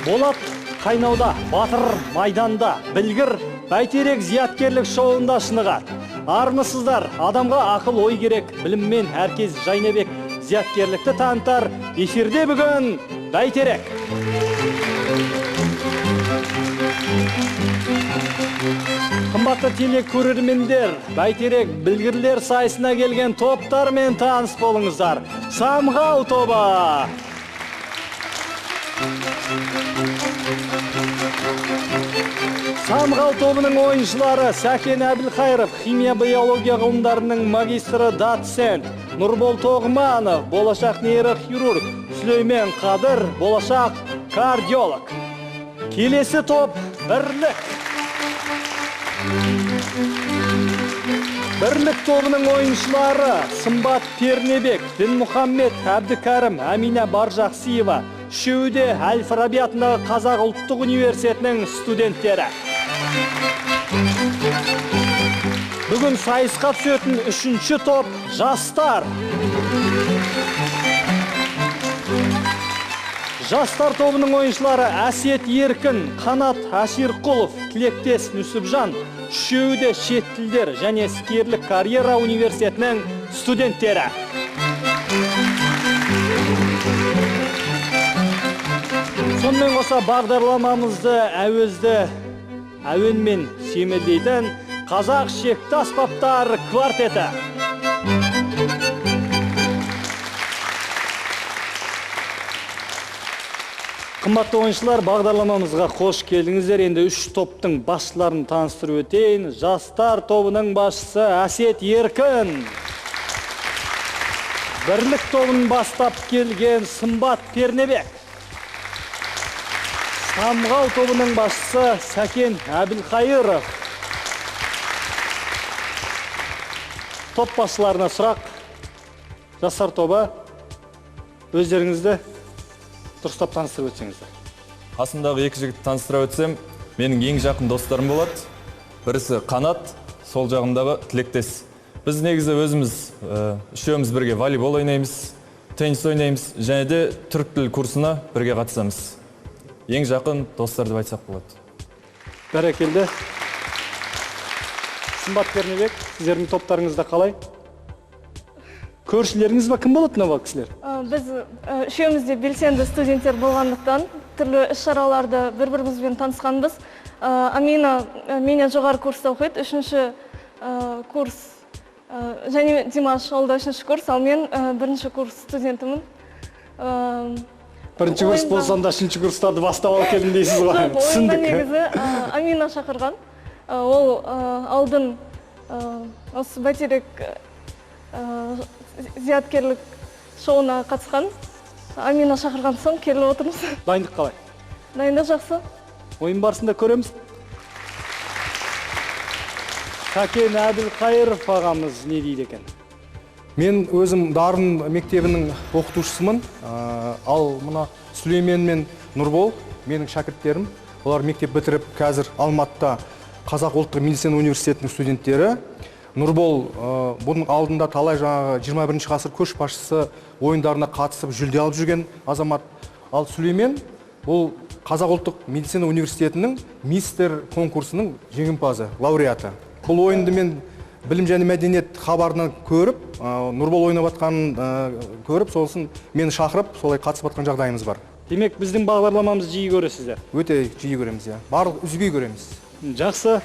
Болат қайнауда, батыр майданда, білгір бәйтерек зияткерлік шоуында шынығат. Армысыздар, адамға ақыл ой керек, біліммен әркез жайнабек зияткерлікті танытар. Эфирде бүгін бәйтерек. Қымбатты телекөрермендер, бәйтерек білгірлер сайысына келген топтармен таныс болыңыздар. Самғау тобы. Самғау тобының ойыншылары Сәкен Әбілқайыров, химия-биология ғылымдарының магистрі доцент, Нұрбол Тоғманов, болашақ нейрохирург, Сүлеймен Қадыр, болашақ кардиолог. Келесі топ бірлік. Бірлік тобының ойыншылары Сымбат Пернебек, Дінмұхаммед Әбдікәрім, Әмина Баржақсиева, үшеуі де Әл-Фараби атындағы Қазақ ұлттық университетінің студенттері. Бүгін сайысқа түсетін үшінші топ жастар. Жастар тобының ойыншылары Әсет Еркін, Қанат Әширқұлов, Тілектес Нүсіпжан, үшеуі де шет тілдер және іскерлік карьера университетінің студенттері. Сонымен қоса бағдарламамызды әуенмен семелдейтін Қазақ шекті аспаптар квартеті. Қымбатты ойыншылар, бағдарламамызға қош келдіңіздер. Енді үш топтың басшыларын таныстырып өтейін. Жастар тобының басшысы Әсет Еркін. Бірлік тобын бастап келген Сымбат Пернебек. Самғау тобының басшысы Сәкен Әбілқайыров. Топ басшыларына сұрақ. Жастар тобы, өздеріңізді дұрыстап таныстырып өтсеңіздер. Қасымдағы екі жігітті таныстырып өтсем, менің ең жақын достарым болады. Бірісі Қанат, сол жағымдағы Тілектес. Біз негізі өзіміз үшеуміз бірге волейбол ойнаймыз, теннис ойнаймыз, және де түрік тіл курсына бірге қатысамыз. Ең жақын достар деп айтсақ болады. Бәрекелді. Сымбат Пернебек, сіздердің топтарыңызда қалай? Көршілеріңіз ба, кім болады мына кісілер? Біз үшеумізде белсенді студенттер болғандықтан түрлі іс-шараларды бір-бірімізбен танысқанбыз. Амина менен жоғары курста оқиды, үшінші курс, және Димаш ол да үшінші курс, ал мен бірінші курс студентімін. Бірінші курс болсам да үшінші курстарды бастап алып келдім дейсіз ғой. Ойында негізі Амина шақырған. Ол алдын осы бәйтерек зияткерлік шоуына қатысқан. Амина шақырған соң келіп отырмыз. Дайындық қалай? Дайындық жақсы. Ойын барысында көреміз. Сәкен Әбілқайыров ағамыз не дейді екен? Мен өзім Дарын мектебінің оқытушысымын. Ал мына Сүлеймен мен Нұрбол менің шәкірттерім. Олар мектеп бітіріп, қазір Алматыда Қазақ ұлттық медицина университетінің студенттері. Нұрбол бұның алдында талай жаңағы 21 ғасыр көшбасшысы ойындарына қатысып жүлде алып жүрген азамат. Ал Сүлеймен бұл Қазақ ұлттық медицина университетінің мистер конкурсының жеңімпазы, лауреаты. Бұл ойынды мен білім және мәдениет хабарынан көріп, Нұрбол ойнап жатқанын көріп, сосын мені шақырып, солай қатысып жатқан жағдайымыз бар. Демек, біздің бағдарламамызды жиі көресіздер? Өте жиі көреміз, иә. Барлық үзбей көреміз. Жақсы,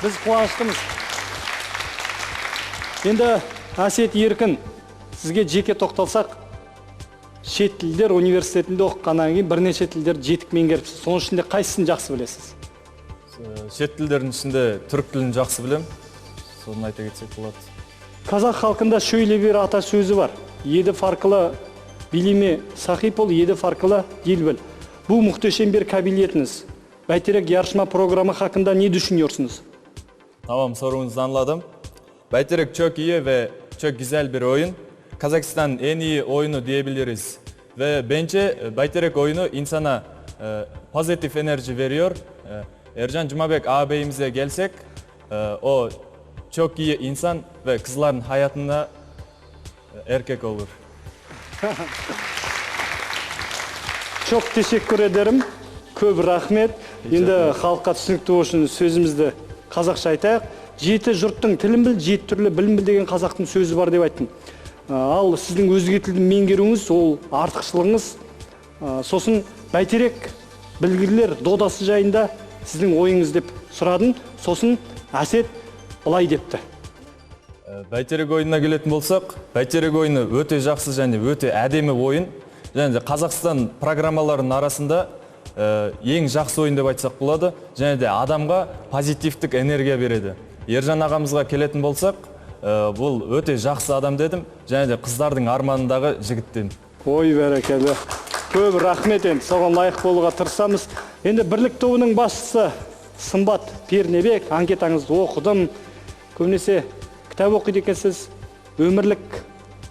біз қуаныштымыз. Енді Әсет Еркін, сізге жеке тоқталсақ, шет тілдер университетінде оқығаннан кейін бірнеше тілдер жетік меңгеріпсіз. Соның ішінде қайсысын жақсы білесіз? Шет тілдердің ішінде түрік тілін жақсы білем. Соны айта кетсек болады. Қазақ халқында шөйле бір ата сөзі бар. Еді фарқылы билеме сахип ол, еді фарқылы дил біл. Bu muhteşem bir kabiliyetiniz. Bәйтерек yarışma programı hakkında ne düşünüyorsunuz? Tamam, sorunuzu anladım. Bәйтерек çok iyi ve çok güzel bir oyun. Kazakistan'ın en iyi oyunu diyebiliriz. Ve bence Bәйтерек oyunu insana pozitif enerji veriyor. Ercan Cumabek ağabeyimize gelsek, o çok iyi insan ve kızların hayatında erkek olur. Çok teşekkür ederim. Көп рахмет. Енді халыққа түсінікті үшін сөзімізді қазақша айтайық. Жеті жұрттың тілін біл, жеті түрлі білім біл деген қазақтың сөзі бар деп айттым. Ал сіздің өзге тілді меңгеруіңіз, ол артықшылығыңыз. Сосын бәйтерек білгірлер додасы жайында сіздің ойыңыз деп сұрадым. Сосын Әсет былай депті. Бәйтерек ойынына келетін болсақ, бәйтерек ойыны өте жақсы және өте әдемі ойын. Және де Қазақстан программаларының арасында ең жақсы ойын деп айтсақ болады. Және де адамға позитивтік энергия береді. Ержан ағамызға келетін болсақ, бұл өте жақсы адам дедім. Және де қыздардың арманындағы жігіттен. Ой, бәрекелді. Көп рахмет, енді соған лайық болуға тырысамыз. Енді бірлік тобының басшысы Сымбат Пернебек, анкетаңызды оқыдым. Көбінесе кітап оқиды екенсіз, өмірлік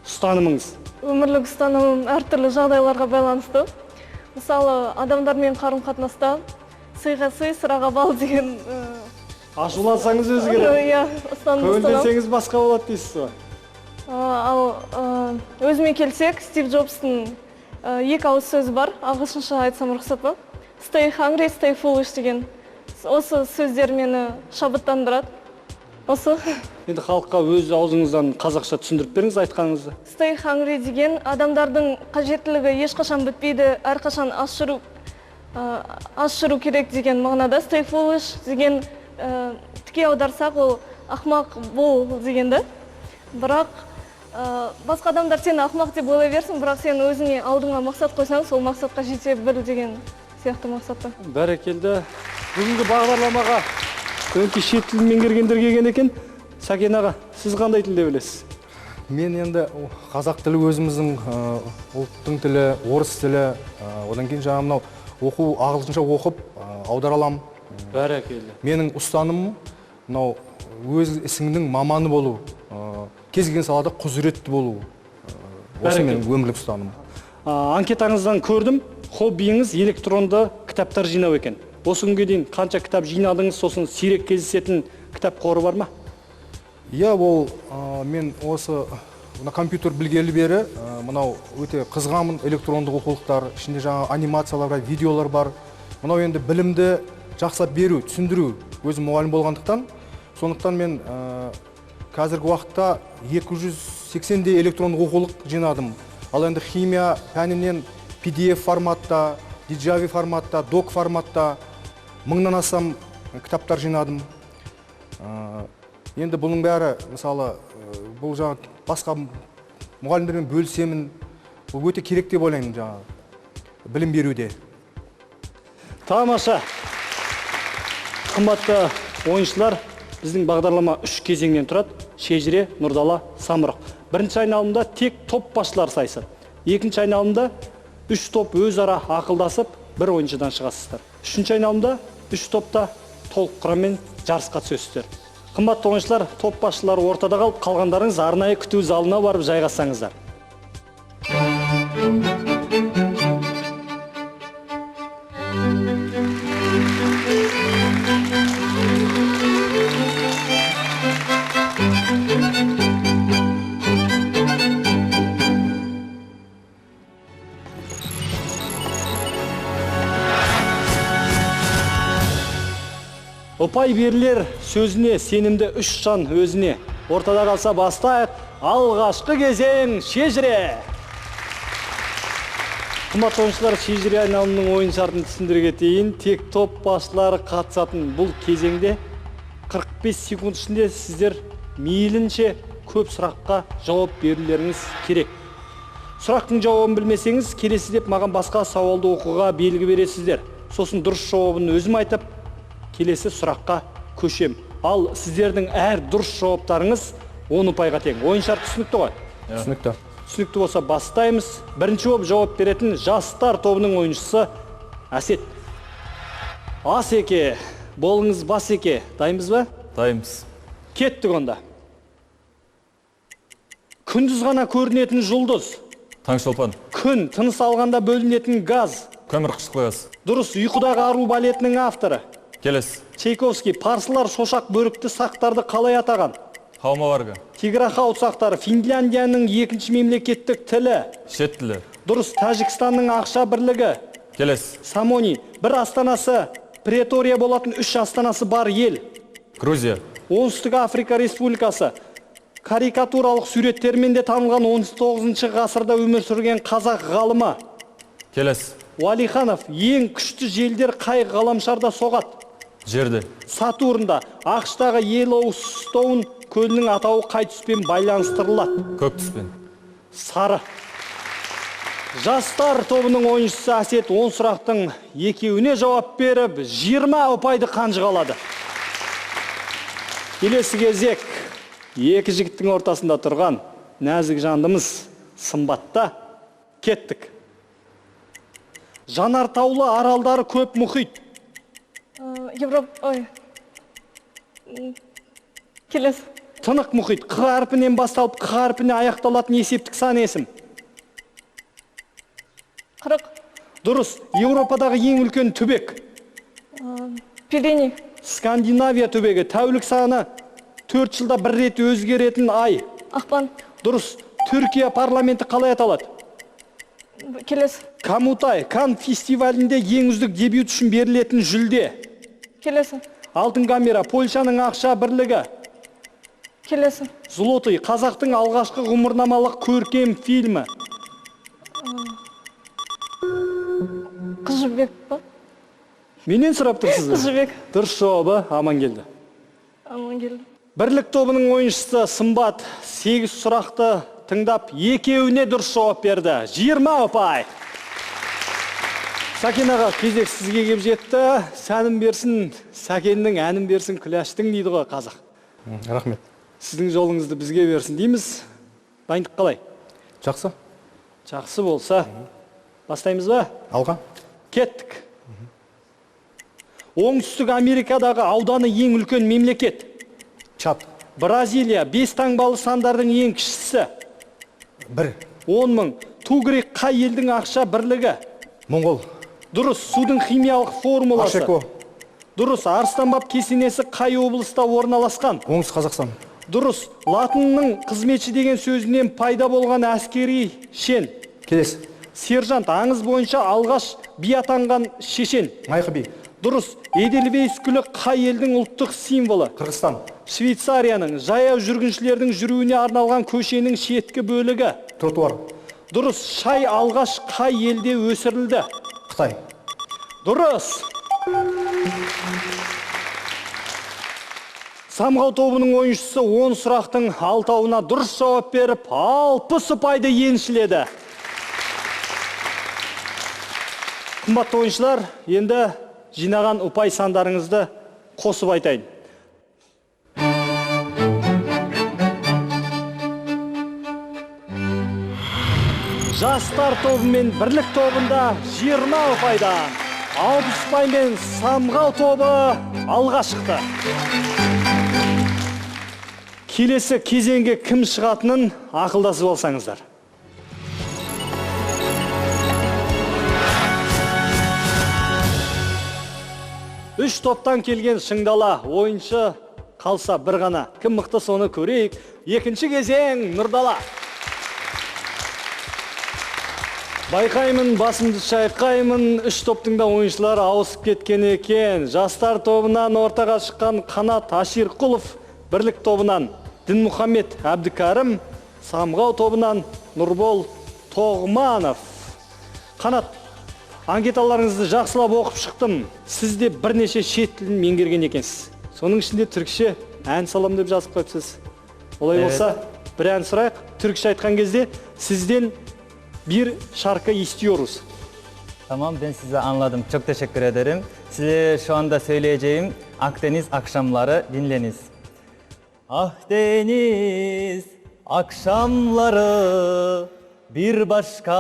ұстанымыңыз. Өмірлік ұстанымым әртүрлі жағдайларға байланысты. Мысалы, адамдармен қарым-қатынаста сыйға сый, сыраға бал деген Ашулансаңыз өзі керек. Иә, ұстаным. Көңілденсеңіз басқа болады дейсіз ба? Ал өзіме келсек, Стив Джобстың екі ауыз сөзі бар, ағылшынша айтсам рұқсат па? Stay hungry, stay foolish деген. Осы сөздер мені шабыттандырады. Осы. Енді халыққа өз аузыңыздан қазақша түсіндіріп беріңіз айтқаныңызды. Stay hungry деген адамдардың қажеттілігі ешқашан бітпейді, әрқашан аш жүру керек деген мағынада. Stay foolish деген тіке аударсақ, ол ақмақ бол дегенді. Бірақ басқа адамдар сені ақмақ деп ойлай берсін, бірақ сен өзіңе алдыңа мақсат қойсаң, сол мақсатқа жете біл деген сияқты мақсатта. Бәрекелді. Бүгінгі бағдарламаға өңкей шет тілін меңгергендер келген екен. Сәкен аға, сіз қандай тілде білесіз? Мен енді қазақ тілі өзіміздің ұлттың тілі, орыс тілі, одан кейін жаңа мынау оқу ағылшынша оқып аудара аламын. Бәрекелді. Менің ұстанымым мынау өз ісіңнің маманы болу, кез келген салада құзыретті болу. Осы менің өмірлік ұстанымым. Анкетаңыздан көрдім, хоббиіңіз электронды кітаптар жинау екен. Осы күнге дейін қанша кітап жинадыңыз, сосын сирек кездесетін кітап қоры бар ма? Иә, ол мен осы компьютер білгелі бері мынау өте қызғамын, электрондық оқулықтар, ішінде жаңа анимациялар бар, видеолар бар. Мынау енді білімді жақсылап беру, түсіндіру, өзім мұғалім болғандықтан, сондықтан мен қазіргі уақытта 280-дей электрондық оқулық жинадым. Ал енді химия пәнінен PDF форматта, DJI форматта, док форматта 1000-нан астам кітаптар жинадым. Енді бұның бәрі, мысалы, бұл жаңа басқа мұғалімдермен бөлісемін. Бұл өте керек деп ойлаймын жаңа білім беруде. Тамаша. Қымбатты ойыншылар, біздің бағдарлама 3 кезеңнен тұрады. Шежіре, Нұрдала, Самұрық. Бірінші айналымда тек топ басшылар сайысады. Екінші айналымда 3 топ өзара ақылдасып, бір ойыншыдан шығасыздар. Үшінші айналымда 3 топта толық құраммен жарысқа түсесіздер. Қымбатты ойыншылар, топ басшылары ортада қалып, қалғандарыңыз арнайы күту залына барып жайғассаңыздар. Ұпай берілер сөзіне сенімді 3 жан өзіне. Ортада қалса бастайық. Алғашқы кезең шежіре. Қымбатты ойыншылар, шежіре айналымның ойын шартын түсіндіре кетейін. Тек топ басшылары қатысатын бұл кезеңде 45 секунд ішінде сіздер мейлінше көп сұраққа жауап берулеріңіз керек. Сұрақтың жауабын білмесеңіз, келесі деп маған басқа сауалды оқуға белгі бересіздер. Сосын дұрыс жауабын өзім айтып, келесі сұраққа көшем. Ал сіздердің әр дұрыс жауаптарыңыз 10 ұпайға тең. Ойын шарт түсінікті ғой? Түсінікті. Түсінікті болса бастаймыз. Бірінші болып жауап беретін жастар тобының ойыншысы Әсет. Асеке, болыңыз Басеке. Дайынбыз ба? Дайынбыз. Кеттік онда. Күндіз ғана көрінетін жұлдыз. Таңшолпан. Күн, тыныс алғанда бөлінетін газ. Көмірқышқыл газ. Дұрыс, ұйқыдағы ару балетінің авторы. Келес. Чайковский, парсылар шошақ бөрікті сақтарды қалай атаған? Хаумаварга. Тиграха ұсақтары Финляндияның екінші мемлекеттік тілі. Шет тілі. Дұрыс, Тәжікстанның ақша бірлігі. Келес. Самони. Бір астанасы Претория болатын 3 астанасы бар ел. Грузия. Оңтүстік Африка Республикасы. Карикатуралық суреттермен де танылған 19 ғасырда өмір сүрген қазақ ғалымы. Келес. Уалиханов. Ең күшті желдер қай ғаламшарда соғады? Жерде. Сатурнда. ақштағы Йеллоустоун көлінің атауы қай түспен байланыстырылады? Көк түспен. Сары. Жастар тобының ойыншысы Әсет 10 сұрақтың екеуіне жауап беріп, 20 ұпайды қанжығалады. Келесі кезек екі жігіттің ортасында тұрған нәзік жандымыз Сымбатта. Кеттік. Жанартаулы аралдары көп мұхит. Келес. Тынық мұхит. Қ әрпінен басталып, Қ әрпіне аяқталатын есептік сан есім. 40. Дұрыс. Еуропадағы ең үлкен түбек. Пиреней. Скандинавия түбегі. Тәулік саны 4 жылда бір рет өзгеретін ай. Ақпан. Дұрыс. Түркия парламенті қалай аталады? Келес. Камутай. Кан фестивалінде ең үздік дебют үшін берілетін жүлде. Келес. Алтын камера. Польшаның ақша бірлігі. Келес. Злотый. Қазақтың алғашқы ғұмырнамалық көркем фильмі. Қыз жібек па? Менен сұрап тұрсыз Қыз ба? жібек. Дұрыс жауабы аман келді. Аман келді. Бірлік тобының ойыншысы Сымбат 8 сұрақты тыңдап, екеуіне дұрыс жауап берді. 20 ұпай. Сәкен аға, кезек сізге кеп жетті. Сәнім берсін, Сәкеннің әнім берсін, күләштің дейді ғой қазақ. Рахмет. Сіздің жолыңызды бізге берсін дейміз. Дайындық қалай? Жақсы. Жақсы болса, бастаймыз ба? Алға. Кеттік. Оңтүстік Америкадағы ауданы ең үлкен мемлекет. Чад. Бразилия 5 таңбалы сандардың ең кішісі. 1. 10 мың. Тугрек қай елдің ақша бірлігі? Моңғол. Дұрыс. Судың химиялық формуласы. Ашеко. Дұрыс. Арыстанбаб кесенесі қай облыста орналасқан? Оңтүстік Қазақстан. Дұрыс. Латынның қызметші деген сөзінен пайда болған әскери шен. Келес. Сержант. Аңыз бойынша алғаш би атанған шешен. Майқы би. Дұрыс. Эдельвейс гүлі қай елдің ұлттық символы? Қырғызстан. Швейцарияның. Жаяу жүргіншілердің жүруіне арналған көшенің шеткі бөлігі. Тротуар. Дұрыс. Шай алғаш қай елде өсірілді? Қытай. Дұрыс. Самғау тобының ойыншысы 10 сұрақтың 6-ауына дұрыс жауап беріп, 60 ұпайды еншіледі. Қымбатты ойыншылар, енді жинаған ұпай сандарыңызды қосып айтайын. Жастар тобы мен бірлік тобында 20 ұпайдан, 60 ұпаймен Самғау тобы алға шықты. Келесі кезеңге кім шығатынын ақылдасып алсаңыздар. Үш топтан келген шыңдала ойыншы қалса бір ғана. Кім мықты соны көрейік. Екінші кезең Нұрдала. Байқаймын, басымды шайқаймын, үш топтың да ойыншылары ауысып кеткен екен. Жастар тобынан ортаға шыққан Қанат Аширқұлов, бірлік тобынан Дінмұхаммед Әбдікәрім, Самғау тобынан Нұрбол Тоғманов. Қанат, анкеталарыңызды жақсылап оқып шықтым. Сіз де бірнеше шет тілін меңгерген екенсіз. Соның ішінде түркше ән салам деп жазып қойыпсыз. Олай болса, бір ән сұрайық. Түркше айтқан кезде сізден bir şarkı istiyoruz. Tamam, ben size anladım. Çok teşekkür ederim. Size şu anda söyleyeceğim Akdeniz akşamları dinleniz. Akdeniz akşamları bir başka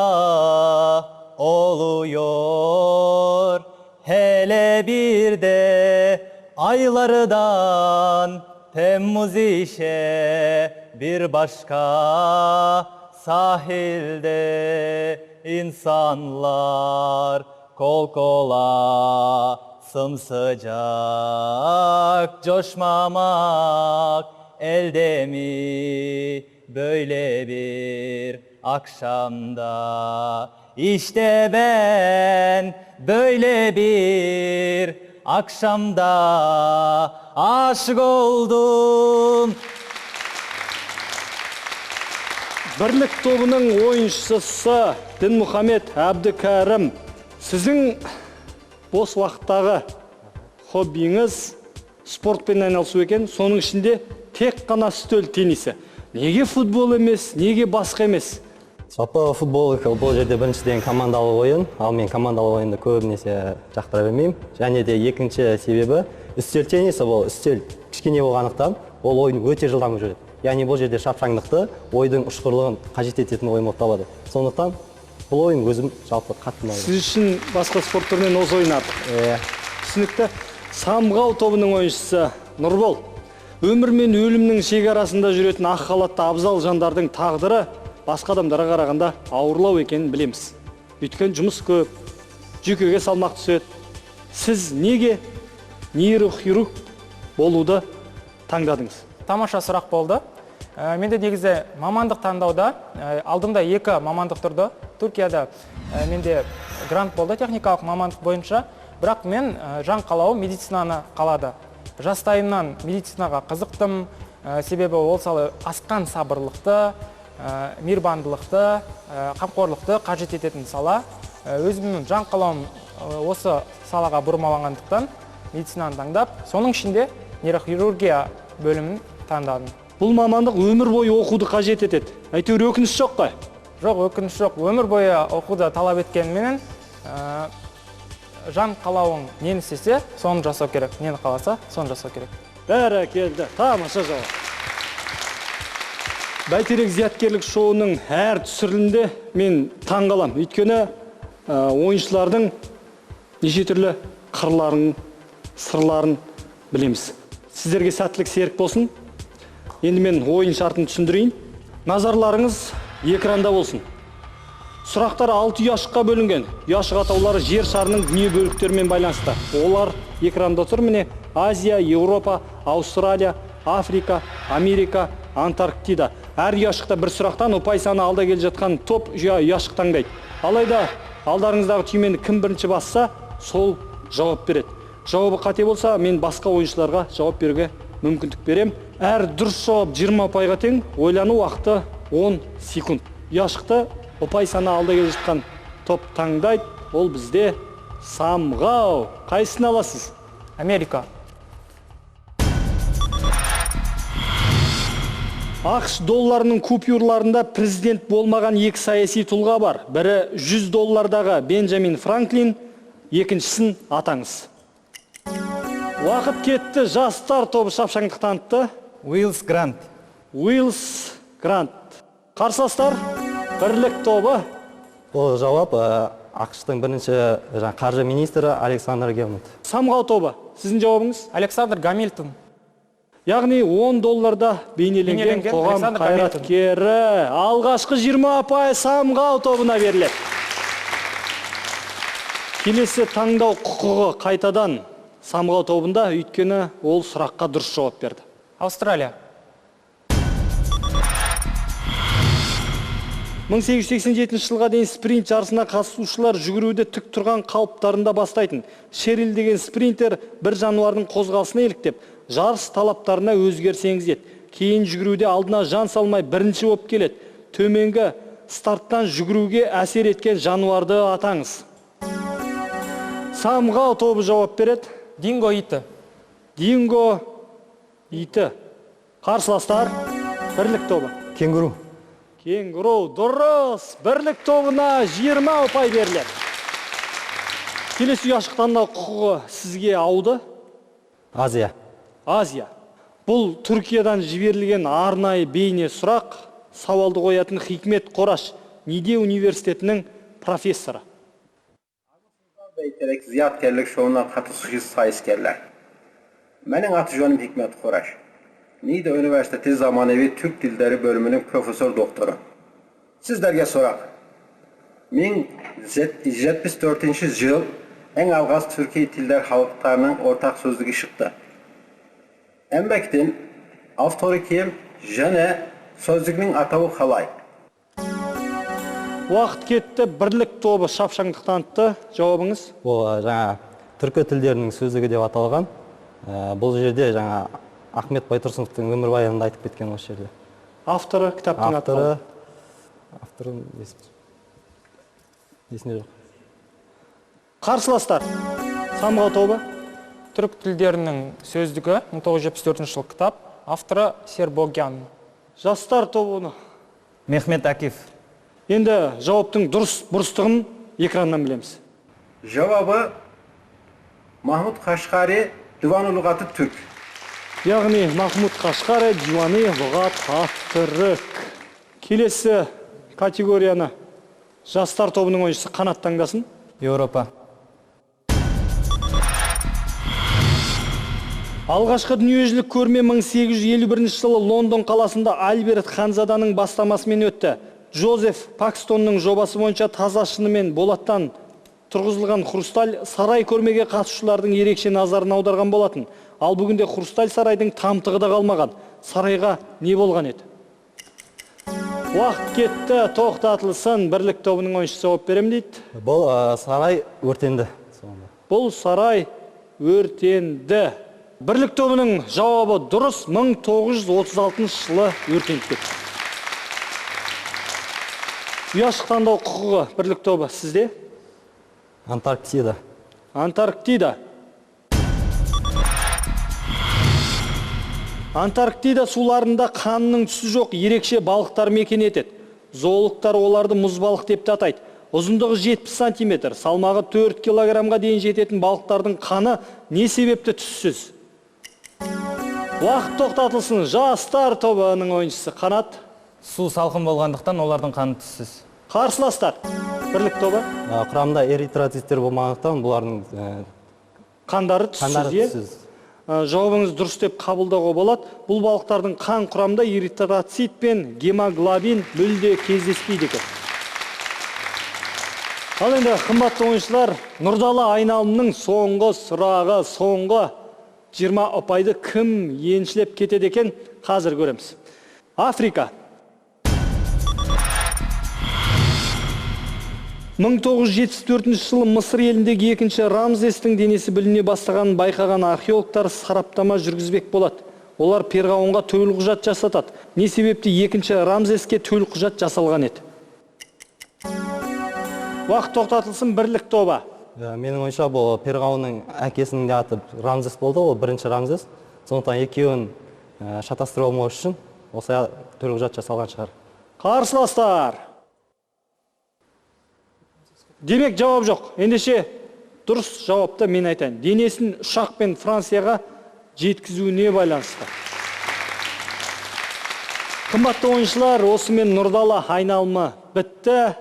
oluyor. Hele bir de aylardan Temmuz işe bir başka. Sahilde insanlar kol kola sımsıcak coşmamak elde mi böyle bir akşamda? İşte ben böyle bir akşamda aşık oldum. Бірлік тобының ойыншысы Дінмұхамед Әбдікәрім, сіздің бос уақыттағы хоббиіңіз спортпен айналысу екен, соның ішінде тек қана үстел теннисі. Неге футбол емес, неге басқа емес? Жалпы футбол бұл жерде біріншіден командалық ойын, ал мен командалық ойынды көбінесе жақтыра бермеймін. Және де екінші себебі үстел теннисі, бұл үстел кішкене болғандықтан ол ойын өте жылдам жүреді. Яғни бұл жерде шапшаңдықты, ойдың ұшқырлығын қажет ететін ойын болып табылады. Сондықтан бұл ойын өзім жалпы қатты ұнайды. Сіз үшін басқа спорт түрінен осы ойнады. Түсінікті. Самғау тобының ойыншысы Нұрбол. Өмір мен өлімнің шекарасында жүретін ақ халатты абзал жандардың тағдыры басқа адамдарға қарағанда ауырлау екенін білеміз. Өйткені жұмыс көп, жүйкеге салмақ түседі. Сіз неге нейрохирург болуды таңдадыңыз? Тамаша сұрақ болды. Менде негізі мамандық таңдауда алдымда екі мамандық тұрды. Түркияда менде грант болды техникалық мамандық бойынша, бірақ мен жан қалауым медицинаны қалады. Жастайымнан медицинаға қызықтым, себебі ол салы асқан сабырлықты, мейірбандылықты, қамқорлықты қажет ететін сала. Өзімнің жан қалауым осы салаға бұрмаланғандықтан медицинаны таңдап, соның ішінде нейрохирургия бөлімін таңдадым. Бұл мамандық өмір бойы оқуды қажет етеді. Әйтеуір өкініш жоқ қой? Жоқ, өкініш жоқ. Өмір бойы оқуды талап еткенменен жан қалауың нені істесе, соны жасау керек. Нені қаласа, соны жасау керек. Бәрекелді, тамаша жауап. Бәйтерек зияткерлік шоуының әр түсірілімде мен таңғалам. Өйткені ойыншылардың неше түрлі қырларын, сырларын білеміз. Сіздерге сәттілік серік болсын. Енді мен ойын шартын түсіндірейін. Назарларыңыз экранда болсын. Сұрақтар 6 ұяшыққа бөлінген. Ұяшық атаулары жер шарының дүние бөліктерімен байланысты. Олар экранда тұр, міне Азия, Еуропа, Аустралия, Африка, Америка, Антарктида. Әр ұяшықта бір сұрақтан ұпай саны алда келе жатқан топ ұяшық таңдайды. Алайда алдарыңыздағы түймені кім бірінші басса, сол жауап береді. Жауабы қате болса, мен басқа ойыншыларға жауап беруге мүмкіндік берем. Әр дұрыс жауап 20 ұпайға тең, ойлану уақыты 10 секунд. Ұяшықты ұпай саны алда келе жатқан топ таңдайды. Ол бізде самғау. Қайсысын аласыз? Америка. ақш долларының купюрларында президент болмаған екі саяси тұлға бар. Бірі $100 Бенджамин Франклин, екіншісін атаңыз. Уақыт кетті, жастар тобы шапшаңдық танытты. Уиллс Грант. Уиллс Грант. Қарсыластар, бірлік тобы. Бұл жауап ақш-тың бірінші қаржы министрі Александр Геммут. Самғау тобы, сіздің жауабыңыз? Александр Гамильтон. Яғни $10 бейнеленген қоғам Александр қайраткері. Алғашқы 20 ұпай самғау тобына беріледі. Келесі таңдау құқығы қайтадан самғау тобында, өйткені ол сұраққа дұрыс жауап берді. Австралия. 1887 жылға дейін спринт жарысына қатысушылар жүгіруді тік тұрған қалыптарында бастайтын. Шерил деген спринтер бір жануардың қозғалысына еліктеп, жарыс талаптарына өзгеріс енгізеді. Кейін жүгіруде алдына жан салмай бірінші болып келеді. Төменгі старттан жүгіруге әсер еткен жануарды атаңыз. Самғау тобы жауап береді. Динго иті. Динго иті. Қарсыластар, бірлік тобы. Кенгуру. Кенгуру, дұрыс. Бірлік тобына 20 ұпай беріледі. Келесі ұяшық таңдау құқығы сізге ауды? Азия. Азия. Бұл Түркиядан жіберілген арнайы бейне сұрақ. Сауалды қоятын Хикмет Қораш, Ниде университетінің профессоры. Beyterek ziyatkerlik şovuna katılışçı sayıskerler. Benim atıcıyorum Hikmet Koraş. Niğde Üniversitesi Zamanevi Türk Dilleri Bölümünün profesör doktoru. Sizlerge sorak. 1974 yıl en alğaz Türkiye Tilder Halklarının ortak sözlüğü çıktı. Embektin авторы кем, және сөздігінің атауы қалай? Уақыт кетті, бірлік тобы шапшаңдық танытты. Жауабыңыз? Бұл жаңа түркі тілдерінің сөздігі деп аталған. Бұл жерде жаңа Ахмет Байтұрсыновтың өмірбаянында айтып кеткен осы жерде. Авторы, кітаптың атауы? Авторын есімде жоқ. Қарсыластар, Самғау тобы? Түрік тілдерінің сөздігі 1974 жыл кітап, авторы Сербогян. Жастар тобыны? Мехмет Акиф. Енді жауаптың бұрыстығын экраннан білеміз. Жауабы Махмуд Қашқари, Диван-ы Лұғаты түрк. Яғни Махмуд Қашқари, Диван-ы Лұғат түрк. Келесі категорияны жастар тобының ойыншысы Қанат таңдасын. Еуропа. Алғашқы дүниежүзілік көрме 1851 жылы Лондон қаласында Альберт Ханзаданың бастамасымен өтті. Джозеф Пакстонның жобасы бойынша таза шыны мен болаттан тұрғызылған хрусталь сарай көрмеге қатысушылардың ерекше назарын аударған болатын. Ал бүгінде хрусталь сарайдың тамтығы да қалмаған. Сарайға не болған еді? Уақыт кетті, тоқтатылсын. Бірлік тобының ойыншысы жауап берем дейді. Бұл сарай өртенді. Бұл сарай өртенді. Бірлік тобының жауабы дұрыс, 1936 жылы өртеніп кетті. Ұяшық таңдау құқығы бірлік тобы сізде? Антарктида. Антарктида. Антарктида суларында қанның түсі жоқ ерекше балықтар мекен етеді. Зоологтар оларды мұзбалық деп те атайды. Ұзындығы 70 сантиметр, салмағы 4 килограммға дейін жететін балықтардың қаны не себепті түссіз? Уақыт тоқтатылсын. Жастар тобының ойыншысы Қанат. Су салқын болғандықтан олардың қаны түссіз. Қарсыластар, бірлік тобы? Құрамында эритроциттер болмағандықтан бұлардың Қандары түссіз. Жауабыңыз дұрыс деп қабылдауға болады. Бұл балықтардың қан құрамында эритроцит пен гемоглобин мүлде кездеспейді екен. Ал енді қымбатты ойыншылар, Нұрдала айналымның соңғы сұрағы, соңғы 20 ұпайды кім еншілеп кетеді екен, қазір көреміз. Африка. 1974 жылы Мысыр еліндегі екінші Рамзестің денесі біліне бастағанын байқаған археологтар сараптама жүргізбек болады. Олар перғауынға төлқұжат жасатады. Не себепті екінші Рамзеске төлқұжат жасалған еді? Уақыт тоқтатылсын. Бірлік тобы. Менің ойымша бұл перғауынның әкесінің де аты Рамзес болды, ол бірінші Рамзес. Сондықтан екеуін шатастыру болмау үшін осылай төлқұжат жасалған шығар. Қарсыластар. Демек жауап жоқ. Ендеше дұрыс жауапты мен айтайын. Денесін ұшақпен Францияға жеткізуіне байланысты. Қымбатты ойыншылар, осымен Нұрдала айналымы бітті.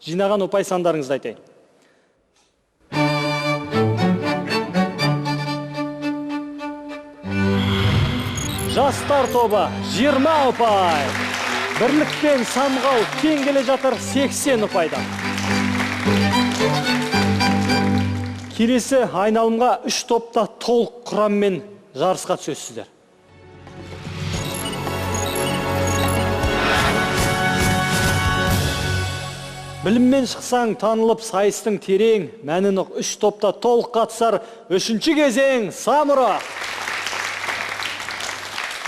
Жинаған ұпай сандарыңызды айтайын. Жастар тобы 20 ұпай. Бірлік пен Самғау тең келе жатыр 80 ұпайдан. Келесі айналымға 3 топта толық құраммен жарысқа түсесіздер. Біліммен шықсаң танылып сайыстың терең, мәні нық 3 топта толық қатысар 3-ші кезең самұрық.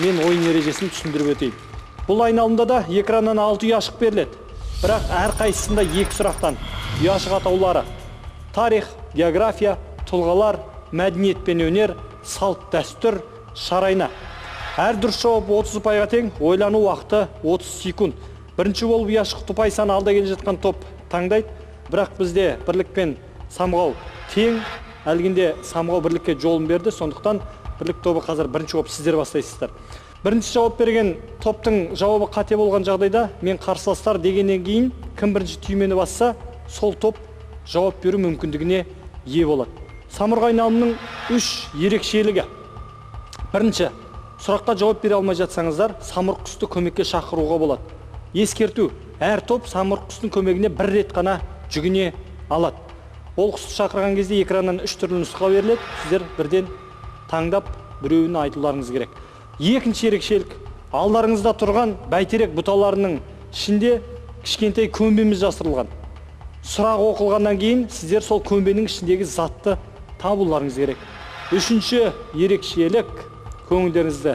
Мен ойын ережесін түсіндіріп өтейін. Бұл айналымда да экраннан 6 ұяшық беріледі. Бірақ әрқайсысында 2 сұрақтан ұяшық атаулары: тарих, география, тұлғалар, мәдениет пен өнер, салт дәстүр, шарайна. Әр дұрыс жауап 30 ұпайға тең, ойлану уақыты 30 секунд. Бірінші болып ұяшық ұпай саны алда келе жатқан топ таңдайды. Бірақ бізде Бірлік пен Самғау тең, әлгінде Самғау Бірлікке жолын берді. Сондықтан Бірлік тобы қазір бірінші болып сіздер бастайсыздар. Бірінші жауап берген топтың жауабы қате болған жағдайда мен қарсыластар дегеннен кейін кім бірінші түймені басса, сол топ жауап беру мүмкіндігіне ие болады. Самұрық айналымның 3 ерекшелігі. Бірінші, сұраққа жауап бере алмай жатсаңыздар, самұрық құсты көмекке шақыруға болады. Ескерту, әр топ самұрық құстың көмегіне бір рет қана жүгіне алады. Ол құсты шақырған кезде экраннан 3 түрлі нұсқа беріледі. Сіздер бірден таңдап біреуін айтуларыңыз керек. Екінші ерекшелік, алдарыңызда тұрған бәйтерек бұталарының ішінде кішкентай көмбеміз жасырылған. Сұрақ оқылғаннан кейін сіздер сол көмбенің ішіндегі затты табуларыңыз керек. Үшінші ерекшелік, көңілдеріңізді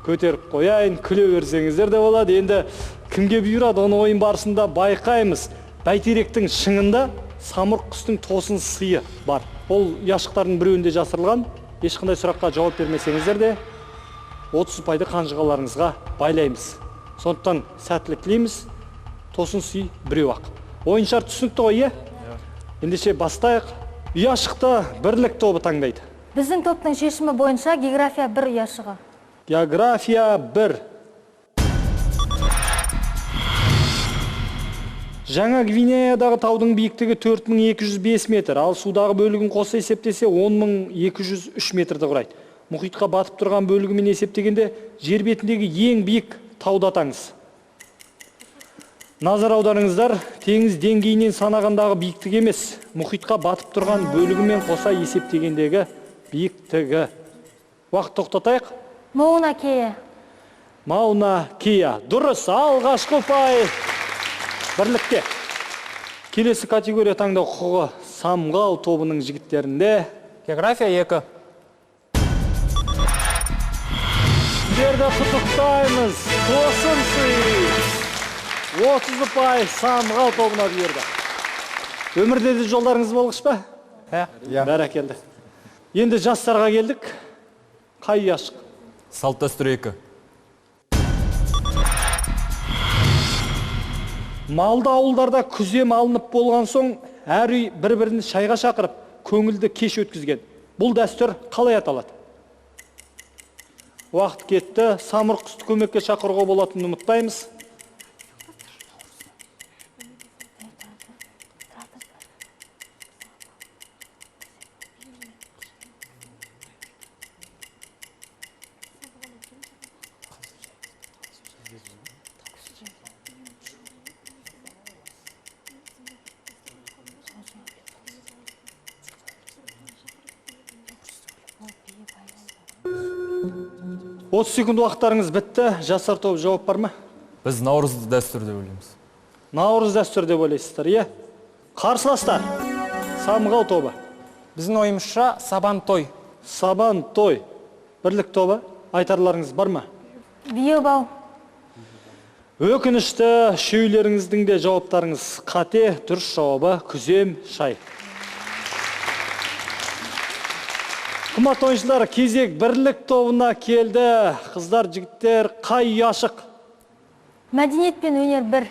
көтеріп қояйын, күле берсеңіздер де болады. Енді кімге бұйырады, оны ойын барысында байқаймыз. Бәйтеректің шыңында самұрық құстың тосын сыйы бар. Ол яшықтардың біреуінде жасырылған. Ешқандай сұраққа жауап бермесеңіздер де 30 ұпайды қанжығаларыңызға байлаймыз. Сондықтан сәттілік тілейміз. Тосын сый біреу ақ. Ойын шарт түсінікті ғой, иә? Ендеше бастайық. Ұяшықты бірлік тобы таңдайды. Біздің топтың шешімі бойынша география 1 ұяшығы. География 1. Жаңа Гвинеядағы таудың биіктігі 4205 метр, ал судағы бөлігін қоса есептесе 10203 метрді құрайды. Мұхитқа батып тұрған бөлігімен есептегенде жер бетіндегі ең биік тауды атаңыз. Назар аударыңыздар, теңіз деңгейінен санағандағы биіктігі емес, мұхитқа батып тұрған бөлігімен қоса есептегендегі биіктігі. Уақыт тоқтатайық. Мауна Кея. Мауна Кея. Дұрыс, алғашқы ұпай бірлікте. Келесі категория таңдау құқығы самғау тобының жігіттерінде. География 2. Сіздерді құттықтаймыз. Тосын сый. 30 ұпай самғау тобына бұйырды. Өмірде де жолдарыңыз болғыш па? Бәрекелді. Енді жастарға келдік. Қай ұяшық? Салт дәстүр 2. Малды ауылдарда күзем алынып болған соң, әр үй бір-бірін шайға шақырып, көңілді кеш өткізген. Бұл дәстүр қалай аталады? Уақыт кетті. Самұрық құсты көмекке шақыруға болатынын ұмытпаймыз. Отыз секунд уақыттарыңыз бітті. Жастар тобы жауап бар ма? Біз наурыз дәстүр деп ойлаймыз. Наурыз дәстүр деп ойлайсыздар, иә? Қарсыластар, самғау тобы. Біздің ойымызша сабан той. Сабан той. Бірлік тобы, айтарларыңыз бар ма? Биобау. Өкінішті, шеулеріңіздің де жауаптарыңыз қате. Дұрыс жауабы күзем шай. Қымбатты ойыншылар, кезек бірлік тобына келді. Қыздар, жігіттер, қай ұяшық? Мәдениет пен өнер 1.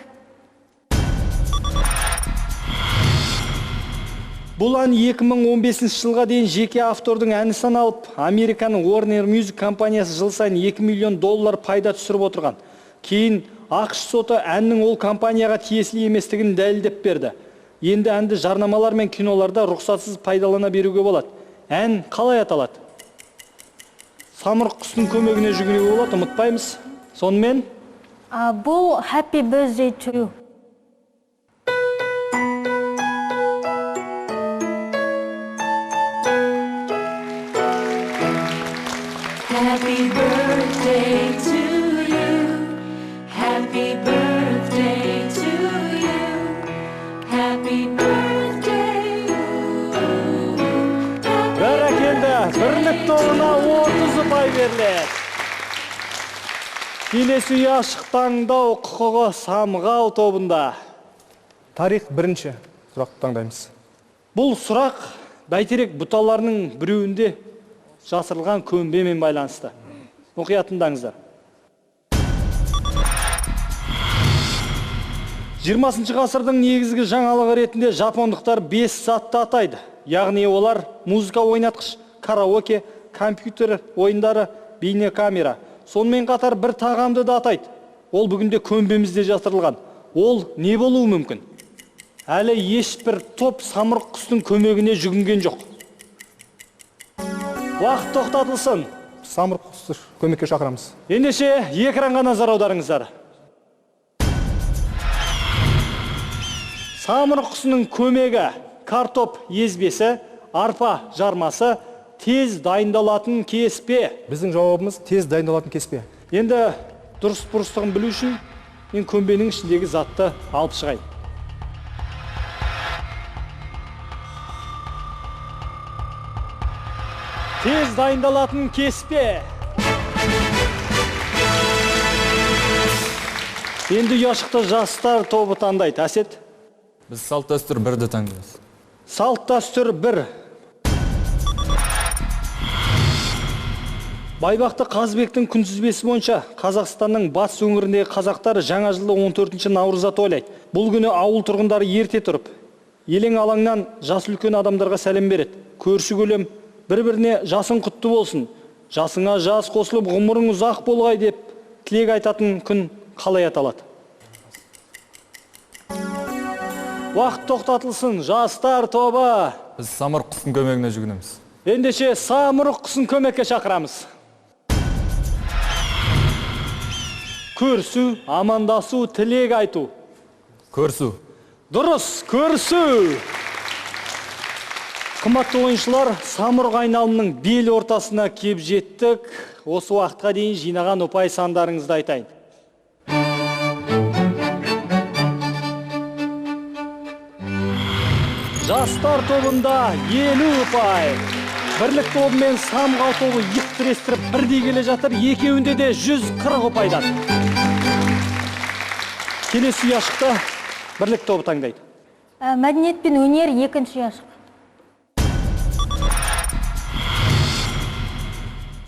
Бұл ән 2015 жылға дейін жеке автордың әні саналып, Американың Warner Music компаниясы жыл сайын $2 миллион пайда түсіріп отырған. Кейін ақш соты әннің ол компанияға тиесілі еместігін дәлелдеп берді. Енді әнді жарнамалар мен киноларда рұқсатсыз пайдалана беруге болады. Ән қалай аталады? Самұрық құстың көмегіне жүгінуге болады, ұмытпаймыз. Сонымен Бұл Happy Birthday to you. Happy birthday to you. Happy birthday to you. Happy birthday. бәрекелді, бірлік тобына 30 ұпай беріледі. Келесі ұяшық таңдау құқығы самғау тобында. Тарих 1-ші сұрақты таңдаймыз. Бұл сұрақ бәйтерек бұталарының біреуінде жасырылған көмбемен байланысты. Мұқият тыңдаңыздар. 20 ғасырдың негізгі жаңалығы ретінде жапондықтар 5 затты атайды. Яғни олар музыка ойнатқыш, караоке, компьютер ойындары, бейне камера. Сонымен қатар бір тағамды да атайды. Ол бүгінде көмбемізде жасырылған. Ол не болуы мүмкін? Әлі ешбір топ самұрық құстың көмегіне жүгінген жоқ. Уақыт тоқтатылсын. Самұрық құсты көмекке шақырамыз. Ендеше экранға назар аударыңыздар. Самұрық құсының көмегі: картоп езбесі, арпа жармасы, тез дайындалатын кеспе. Біздің жауабымыз тез дайындалатын кеспе. Енді дұрыс бұрыстығын білу үшін мен көмбенің ішіндегі затты алып шығайын. Тез дайындалатын кеспе. Енді ұяшықты жастар тобы таңдайды. Әсет? Біз салт дәстүр бірді таңдаймыз. Салт дәстүр бір. Байбақты Қазыбектің күнтізбесі бойынша Қазақстанның батыс өңіріндегі қазақтар жаңа жылды 14 наурызда тойлайды. Бұл күні ауыл тұрғындары ерте тұрып, елең алаңнан жас үлкен адамдарға сәлем береді. Көрші көлем бір-біріне жасың құтты болсын, жасыңа жас қосылып, ғұмырың ұзақ болғай деп тілек айтатын күн қалай аталады? Уақыт тоқтатылсын, жастар тобы. Біз самұрық құстың көмегіне жүгінеміз. Ендеше самұрық құсын көмекке шақырамыз. Көрсу, амандасу, тілек айту. Көрсу. Дұрыс, көрсу. Қымбатты ойыншылар, самұрық айналымның бел ортасына кеп жеттік. Осы уақытқа дейін жинаған ұпай сандарыңызды айтайын. Жастар тобында 50 ұпай. Бірлік тобы мен самғау тобы иық тірестіріп бірдей келе жатыр, екеуінде де 140 ұпайдан. Келесі ұяшықта бірлік тобы таңдайды. Мәдениет пен өнер екінші ұяшық.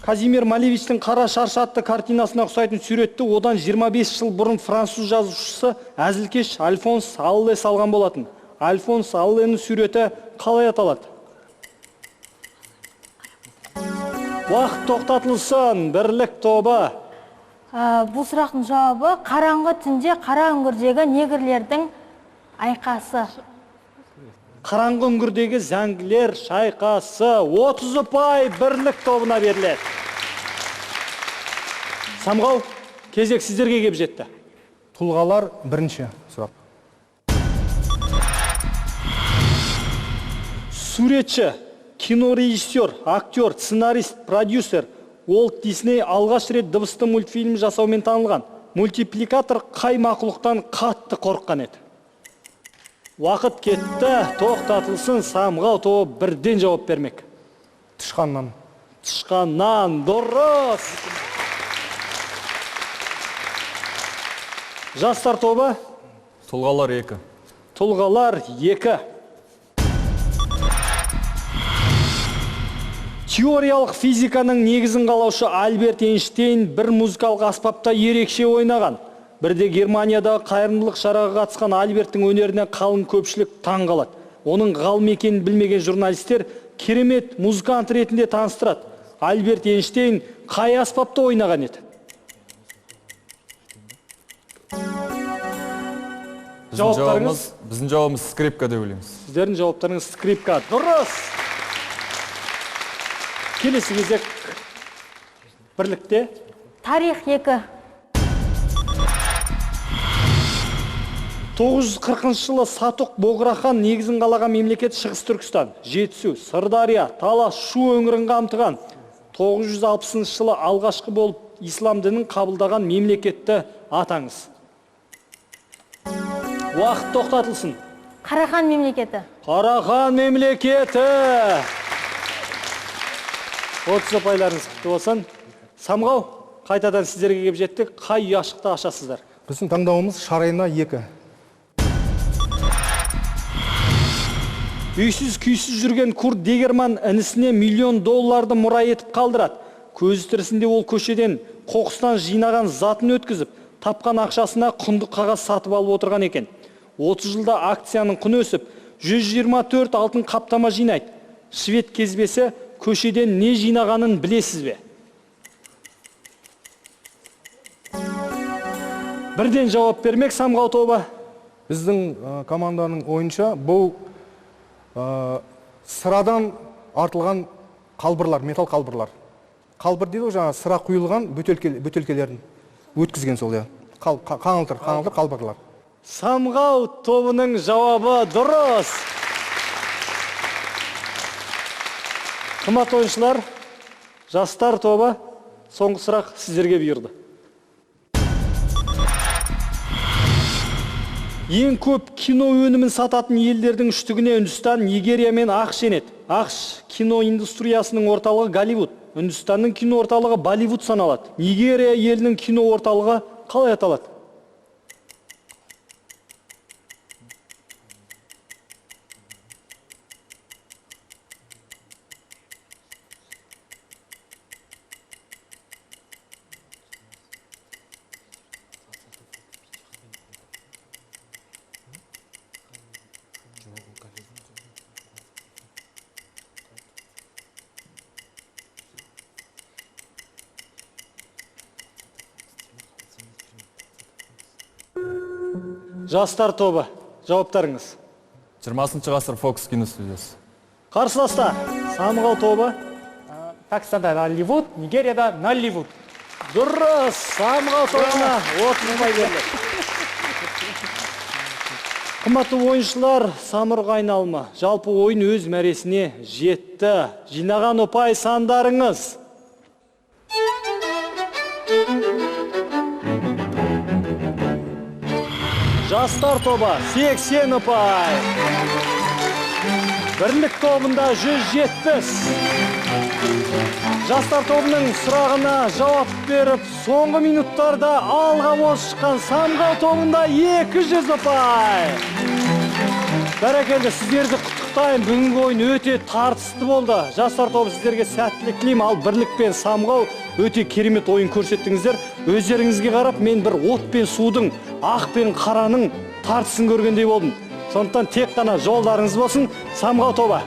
Казимир Малевичтің «Қара шаршы» атты картинасына ұқсайтын суретті одан 25 жыл бұрын француз жазушысы әзілкеш Альфонс Алле салған болатын. Альфонс Алленің суреті қалай аталады? Уақыт тоқтатылсын, бірлік тобы. Бұл сұрақтың жауабы қараңғы түнде қара үңгірдегі негрлердің айқасы. Қараңғы үңгірдегі зәңгілер шайқасы. 30 ұпай бірлік тобына беріледі. Самғау, кезек сіздерге кеп жетті. Тұлғалар бірінші сұрақ. Суретші, кинорежиссер, актер, сценарист, продюсер Уолт Дисней алғаш рет дыбысты мультфильм жасаумен танылған. Мультипликатор қай мақұлықтан қатты қорыққан еді? Уақыт кетті, тоқтатылсын, самғау тобы бірден жауап бермек. Тышқаннан. Тышқаннан, дұрыс. Жастар тобы? Тұлғалар 2. Тұлғалар 2. Теориялық физиканың негізін қалаушы Альберт Эйнштейн бір музыкалық аспапта ерекше ойнаған. Бірде Германиядағы қайырымдылық шараға қатысқан Альберттің өнеріне қалың көпшілік таң қалады. Оның ғалым екенін білмеген журналистер керемет музыкант ретінде таныстырады. Альберт Эйнштейн қай аспапта ойнаған еді? Біздің жауабымыз скрипка деп ойлаймыз. Сіздердің жауаптарыңыз скрипка. Дұрыс. Келесі кезек бірлікте. Тарих 2. 940 жылы Сатуқ Боғрахан негізін қалаған мемлекет Шығыс Түркістан, Жетісу, Сырдария, Талас, Шу өңірін қамтыған. 960 жылы алғашқы болып ислам дінін қабылдаған мемлекетті атаңыз. Уақыт тоқтатылсын. Қарахан мемлекеті. Қарахан мемлекеті. 30 ұпайларыңыз құтты болсын. Самғау, қайтадан сіздерге кеп жеттік. Қай ұяшықты ашасыздар? Біздің таңдауымыз Шарайна 2. Үйсіз күйсіз жүрген Курт Дегерман інісіне $1 миллион мұра етіп қалдырады. Көзі тірісінде ол көшеден қоқыстан жинаған затын өткізіп, тапқан ақшасына құнды қағаз сатып алып отырған екен. 30 жылда акцияның құны өсіп, 124 алтын қаптама жинайды. Швед кезбесі көшеден не жинағанын білесіз бе? Бірден жауап бермек самғау тобы. Біздің команданың ойынша бұл sıрадан артылған қалбырлар, металл қалбырлар. Қалбыр дейді жаңа sıра құйылған бөтелкелерін өткізген сол я. Қаңылтыр қалбырлар. Самғау тобының жауабы дұрыс. Қымбатты ойыншылар, жастар тобы, соңғы сұрақ сіздерге бұйырды. Ең көп кино өнімін сататын елдердің үштігіне Үндістан, Нигерия мен ақш енеді. ақш кино индустриясының орталығы Голливуд. Үндістанның кино орталығы Болливуд саналады. Нигерия елінің кино орталығы қалай аталады? Жастар тобы, жауаптарыңыз. 20 ғасыр Fox киностудиясы. Қарсыласта, Самғау тобы. Пәкістанда Голливуд, Нигерияда Нолливуд. Дұрыс, Самғау тобына 30 ұпай берілді. Қымбатты ойыншылар, самұрық айналымы. Жалпы ойын өз мәресіне жетті. Жинаған ұпай сандарыңыз. Жастар тобы 80 ұпай. Бірлік тобында 170. Жастар тобының сұрағына жауап беріп, соңғы минуттарда алға озып шыққан Самғау тобында 200 ұпай. Бәрекелді, сіздерді құттықтаймын. Бүгінгі ойын өте тартысты болды. Жастар тобы сіздерге сәттілік тілеймін. Ал Бірлік пен Самғау өте керемет ойын көрсеттіңіздер. Өздеріңізге қарап, мен бір от пен судың, ақ пен қараның тартысын көргендей болдым. Сондықтан тек қана жолдарыңыз болсын. Самғау тобы,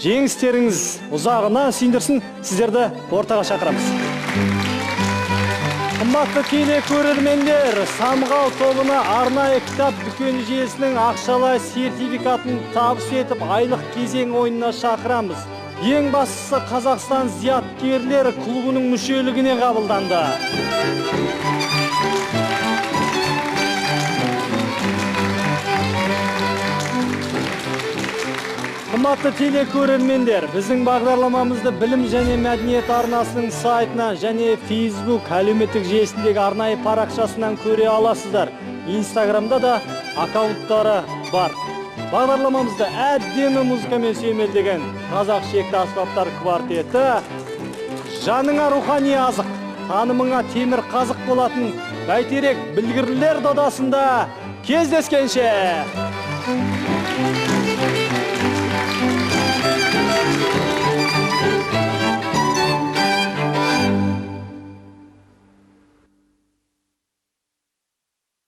жеңістеріңіз ұзағынан сүйіндірсін. Сіздерді ортаға шақырамыз. Қымбатты телекөрермендер, Самғау тобына арнайы кітап дүкені желісінің ақшалай сертификатын табыс етіп, айлық кезең ойынына шақырамыз. Ең бастысы Қазақстан зияткерлер клубының мүшелігіне қабылданды. Қымбатты телекөрермендер, біздің бағдарламамызды білім және мәдениет арнасының сайтынан және Facebook әлеуметтік желісіндегі арнайы парақшасынан көре аласыздар. Инстаграмда да аккаунттары бар. Бағдарламамызды әдемі музыкамен сүйемелдеген қазақ шекті аспаптар квартеті, жаныңа рухани азық, танымыңа темір қазық болатын бәйтерек білгірлер додасында кездескенше.